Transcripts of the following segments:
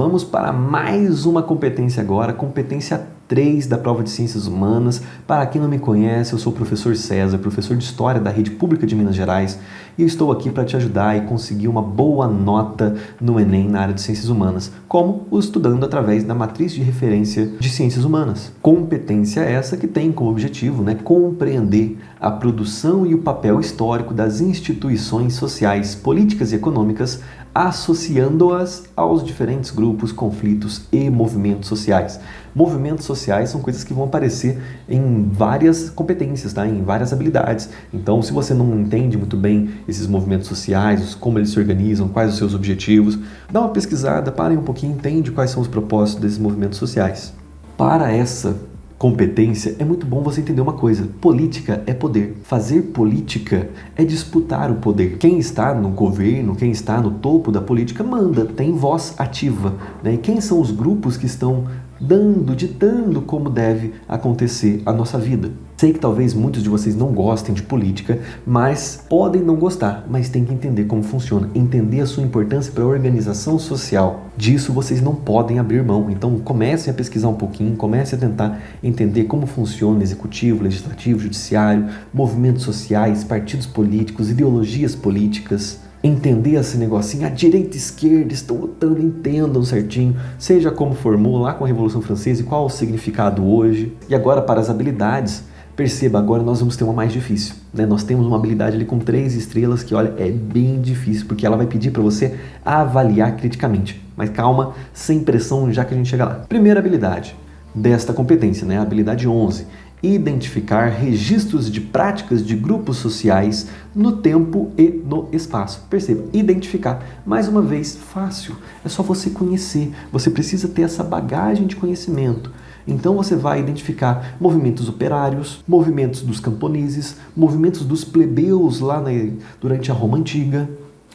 vamos para mais uma competência agora, competência 3 da prova de Ciências Humanas. Para quem não me conhece, eu sou o professor César, professor de História da Rede Pública de Minas Gerais, e eu estou aqui para te ajudar e conseguir uma boa nota no Enem na área de Ciências Humanas, como estudando através da matriz de referência de Ciências Humanas. Competência essa que tem como objetivo, compreender a produção e o papel histórico das instituições sociais, políticas e econômicas, associando-as aos diferentes grupos, conflitos e movimentos sociais. Movimentos sociais são coisas que vão aparecer em várias competências, em várias habilidades. Então, se você não entende muito bem esses movimentos sociais, como eles se organizam, quais os seus objetivos, dá uma pesquisada, para um pouquinho, entende quais são os propósitos desses movimentos sociais. Para essa competência, é muito bom você entender uma coisa: política é poder. Fazer política é disputar o poder. Quem está no governo, quem está no topo da política, manda, tem voz ativa. E quem são os grupos que estão ditando como deve acontecer a nossa vida? Sei que talvez muitos de vocês não gostem de política, mas podem não gostar, mas tem que entender como funciona, entender a sua importância para a organização social. Disso vocês não podem abrir mão. Então comecem a pesquisar um pouquinho, comecem a tentar entender como funciona executivo, legislativo, judiciário, movimentos sociais, partidos políticos, ideologias políticas. Entender esse negocinho, a direita e a esquerda estão lutando, entendam certinho, seja como formou lá com a Revolução Francesa e qual o significado hoje. E agora para as habilidades, perceba, agora nós vamos ter uma mais difícil. Nós temos uma habilidade ali com 3 estrelas que, olha, é bem difícil, porque ela vai pedir para você avaliar criticamente. Mas calma, sem pressão, já que a gente chega lá. Primeira habilidade desta competência, a habilidade 11. Identificar registros de práticas de grupos sociais no tempo e no espaço. Perceba, identificar, mais uma vez, fácil, é só você conhecer, você precisa ter essa bagagem de conhecimento. Então você vai identificar movimentos operários, movimentos dos camponeses, movimentos dos plebeus lá durante a Roma Antiga,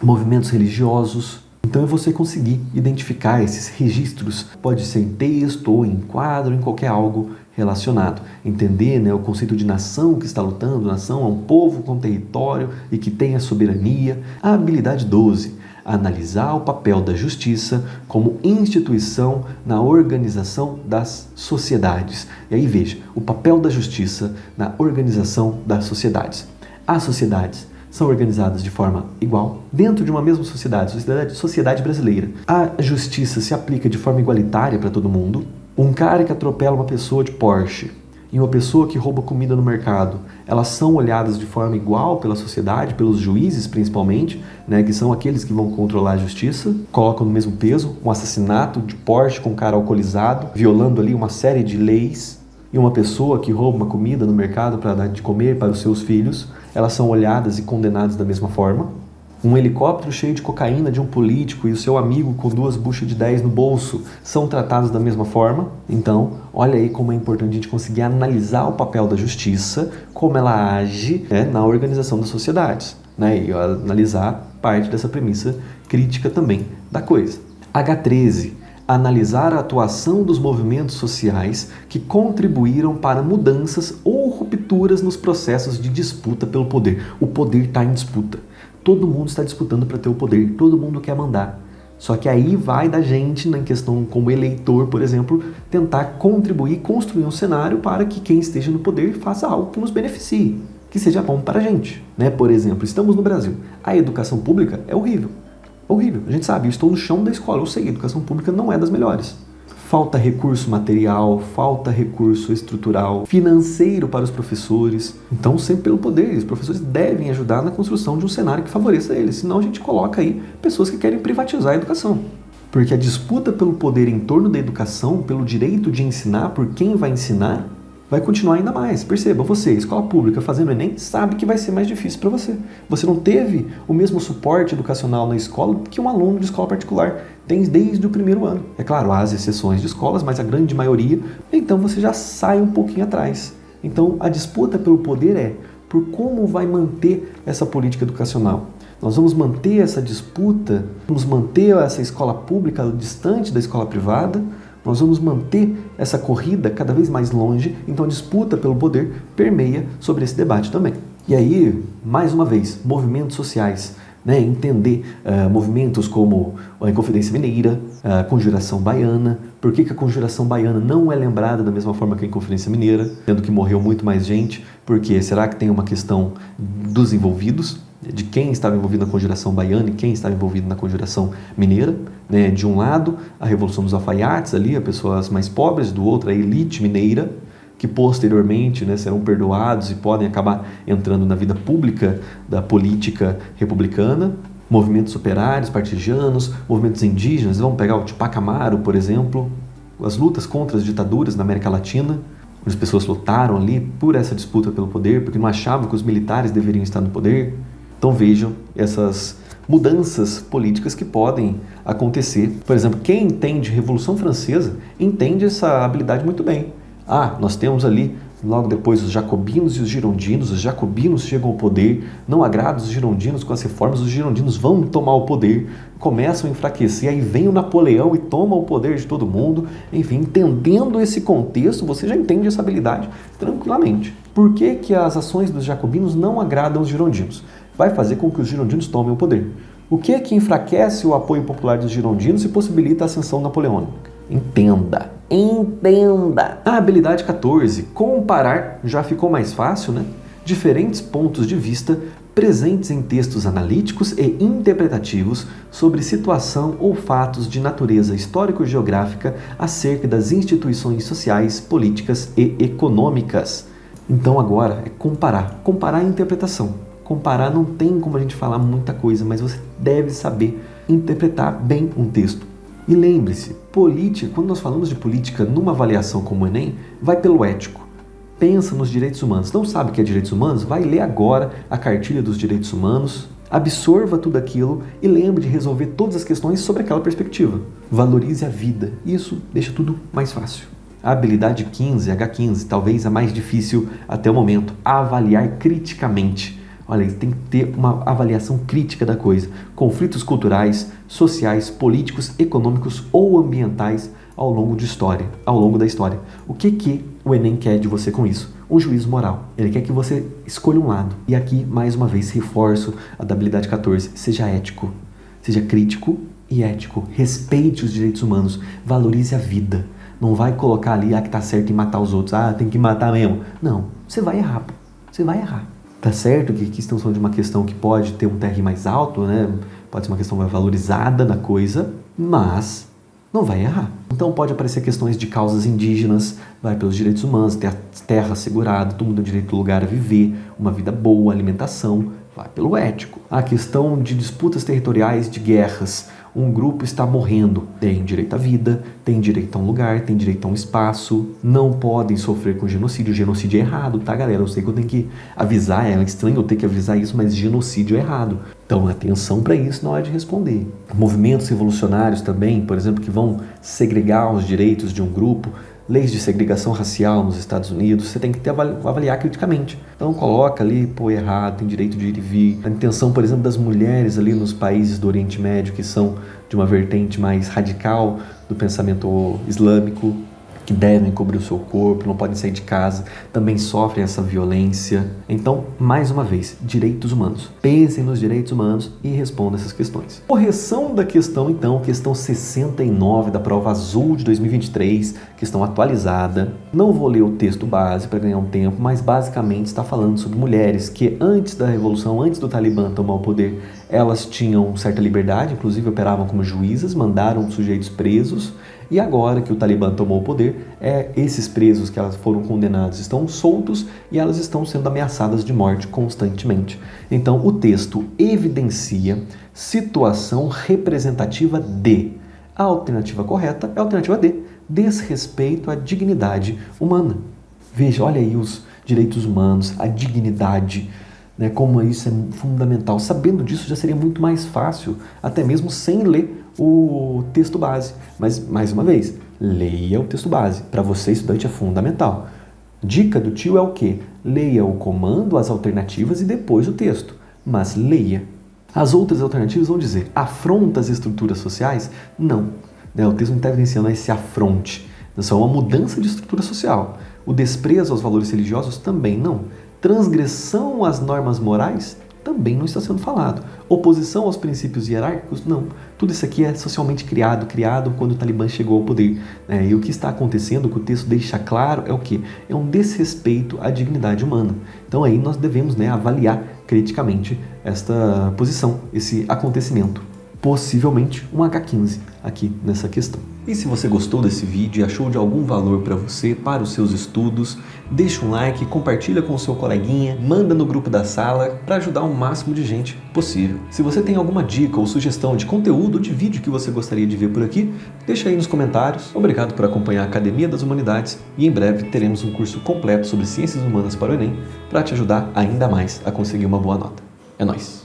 movimentos religiosos. Então é você conseguir identificar esses registros, pode ser em texto ou em quadro, em qualquer algo relacionado. Entender o conceito de nação que está lutando. Nação é um povo com território e que tem a soberania. A habilidade 12, analisar o papel da justiça como instituição na organização das sociedades. E aí veja, o papel da justiça na organização das sociedades. As sociedades são organizadas de forma igual dentro de uma mesma sociedade brasileira. A justiça se aplica de forma igualitária para todo mundo. Um cara que atropela uma pessoa de Porsche e uma pessoa que rouba comida no mercado, elas são olhadas de forma igual pela sociedade, pelos juízes principalmente, que são aqueles que vão controlar a justiça, colocam no mesmo peso um assassinato de Porsche com um cara alcoolizado, violando ali uma série de leis, e uma pessoa que rouba uma comida no mercado para dar de comer para os seus filhos, elas são olhadas e condenadas da mesma forma. Um helicóptero cheio de cocaína de um político e o seu amigo com 2 buchas de 10 no bolso são tratados da mesma forma. Então, olha aí como é importante a gente conseguir analisar o papel da justiça, como ela age na organização das sociedades, e analisar parte dessa premissa crítica também da coisa. H13. Analisar a atuação dos movimentos sociais que contribuíram para mudanças ou rupturas nos processos de disputa pelo poder. O poder está em disputa. Todo mundo está disputando para ter o poder, todo mundo quer mandar. Só que aí vai da gente, na questão como eleitor, por exemplo, tentar contribuir, construir um cenário para que quem esteja no poder faça algo que nos beneficie, que seja bom para a gente. Por exemplo, estamos no Brasil, a educação pública é horrível. Horrível, a gente sabe, eu estou no chão da escola, eu sei, a educação pública não é das melhores. Falta recurso material, falta recurso estrutural, financeiro para os professores. Então, sempre pelo poder, os professores devem ajudar na construção de um cenário que favoreça eles. Senão a gente coloca aí pessoas que querem privatizar a educação. Porque a disputa pelo poder em torno da educação, pelo direito de ensinar, por quem vai ensinar, vai continuar ainda mais. Perceba, você, escola pública, fazendo Enem, sabe que vai ser mais difícil para você. Você não teve o mesmo suporte educacional na escola que um aluno de escola particular tem desde o primeiro ano. É claro, há as exceções de escolas, mas a grande maioria, então você já sai um pouquinho atrás. Então, a disputa pelo poder é por como vai manter essa política educacional. Nós vamos manter essa disputa, vamos manter essa escola pública distante da escola privada, nós vamos manter essa corrida cada vez mais longe, então a disputa pelo poder permeia sobre esse debate também. E aí, mais uma vez, movimentos sociais né? Entender movimentos como a Inconfidência Mineira, a Conjuração Baiana. Por que a Conjuração Baiana não é lembrada da mesma forma que a Inconfidência Mineira, sendo que morreu muito mais gente? Porque será que tem uma questão dos envolvidos, de quem estava envolvido na Conjuração Baiana e quem estava envolvido na Conjuração Mineira, né? De um lado, a Revolução dos Alfaiates, ali, as pessoas mais pobres, do outro, a elite mineira, que posteriormente, né, serão perdoados e podem acabar entrando na vida pública da política republicana. Movimentos operários, partisanos, movimentos indígenas, vamos pegar o Tupac Amaru, por exemplo, as lutas contra as ditaduras na América Latina, onde as pessoas lutaram ali por essa disputa pelo poder, porque não achavam que os militares deveriam estar no poder. Então vejam essas mudanças políticas que podem acontecer. Por exemplo, quem entende Revolução Francesa entende essa habilidade muito bem. Nós temos ali, logo depois, os jacobinos e os girondinos. Os jacobinos chegam ao poder, não agradam os girondinos com as reformas, os girondinos vão tomar o poder, começam a enfraquecer, aí vem o Napoleão e toma o poder de todo mundo. Enfim, entendendo esse contexto, você já entende essa habilidade tranquilamente. Por que que as ações dos jacobinos não agradam os girondinos? Vai fazer com que os girondinos tomem o poder. O que é que enfraquece o apoio popular dos girondinos e possibilita a ascensão napoleônica? Entenda. A habilidade 14, comparar, já ficou mais fácil, né? Diferentes pontos de vista presentes em textos analíticos e interpretativos sobre situação ou fatos de natureza histórico-geográfica acerca das instituições sociais, políticas e econômicas. Então agora é comparar. Comparar a interpretação. Comparar não tem como a gente falar muita coisa, mas você deve saber interpretar bem um texto. E lembre-se, política, quando nós falamos de política numa avaliação como o Enem, vai pelo ético. Pensa nos direitos humanos. Não sabe o que é direitos humanos? Vai ler agora a cartilha dos direitos humanos, absorva tudo aquilo e lembre de resolver todas as questões sobre aquela perspectiva. Valorize a vida. Isso deixa tudo mais fácil. A habilidade 15, H15, talvez a mais difícil até o momento. Avaliar criticamente. Olha, tem que ter uma avaliação crítica da coisa. Conflitos culturais, sociais, políticos, econômicos ou ambientais ao longo da história. O que o Enem quer de você com isso? Um juízo moral. Ele quer que você escolha um lado. E aqui, mais uma vez, reforço a da habilidade 14. Seja ético. Seja crítico e ético. Respeite os direitos humanos. Valorize a vida. Não vai colocar ali, que tá certo em matar os outros. Tem que matar mesmo. Não. Você vai errar. Você vai errar. Tá certo que aqui estamos falando de uma questão que pode ter um TR mais alto, né? Pode ser uma questão mais valorizada na coisa, mas não vai errar. Então pode aparecer questões de causas indígenas, vai pelos direitos humanos, ter a terra assegurada, todo mundo tem direito ao lugar a viver, uma vida boa, alimentação, vai pelo ético. A questão de disputas territoriais, de guerras, um grupo está morrendo, tem direito à vida, tem direito a um lugar, tem direito a um espaço, não podem sofrer com genocídio. O genocídio é errado, tá, galera? Eu sei que eu tenho que avisar, é estranho eu ter que avisar isso, mas genocídio é errado. Então, atenção para isso na hora de responder. Movimentos revolucionários também, por exemplo, que vão segregar os direitos de um grupo, leis de segregação racial nos Estados Unidos, você tem que avaliar criticamente. Então coloca ali, errado, tem direito de ir e vir. A intenção, por exemplo, das mulheres ali nos países do Oriente Médio, que são de uma vertente mais radical do pensamento islâmico, que devem cobrir o seu corpo, não podem sair de casa, também sofrem essa violência. Então, mais uma vez, direitos humanos. Pensem nos direitos humanos e respondam essas questões. Correção da questão, então, questão 69 da prova azul de 2023, questão atualizada. Não vou ler o texto base para ganhar um tempo, mas basicamente está falando sobre mulheres que antes da Revolução, antes do Talibã tomar o poder, elas tinham certa liberdade, inclusive operavam como juízas, mandaram sujeitos presos. E agora que o Talibã tomou o poder, esses presos que elas foram condenados estão soltos e elas estão sendo ameaçadas de morte constantemente. Então, o texto evidencia situação representativa de. A alternativa correta é a alternativa D, desrespeito à dignidade humana. Veja, olha aí os direitos humanos, a dignidade, né, como isso é fundamental. Sabendo disso já seria muito mais fácil, até mesmo sem ler o texto base. Mas, mais uma vez, leia o texto base. Para você, estudante, é fundamental. Dica do tio é o quê? Leia o comando, as alternativas e depois o texto. Mas leia. As outras alternativas vão dizer, afronta as estruturas sociais? Não. O texto não está evidenciando esse afronte. Isso é uma mudança de estrutura social. O desprezo aos valores religiosos? Também não. Transgressão às normas morais? também não está sendo falado. Oposição aos princípios hierárquicos? Não. Tudo isso aqui é socialmente criado quando o Talibã chegou ao poder. E o que está acontecendo, o que o texto deixa claro, é o quê? É um desrespeito à dignidade humana. Então aí nós devemos avaliar criticamente esta posição, esse acontecimento. Possivelmente um H15 aqui nessa questão. E se você gostou desse vídeo e achou de algum valor para você, para os seus estudos, deixa um like, compartilha com o seu coleguinha, manda no grupo da sala para ajudar o máximo de gente possível. Se você tem alguma dica ou sugestão de conteúdo ou de vídeo que você gostaria de ver por aqui, deixa aí nos comentários. Obrigado por acompanhar a Academia das Humanidades e em breve teremos um curso completo sobre Ciências Humanas para o Enem para te ajudar ainda mais a conseguir uma boa nota. É nóis!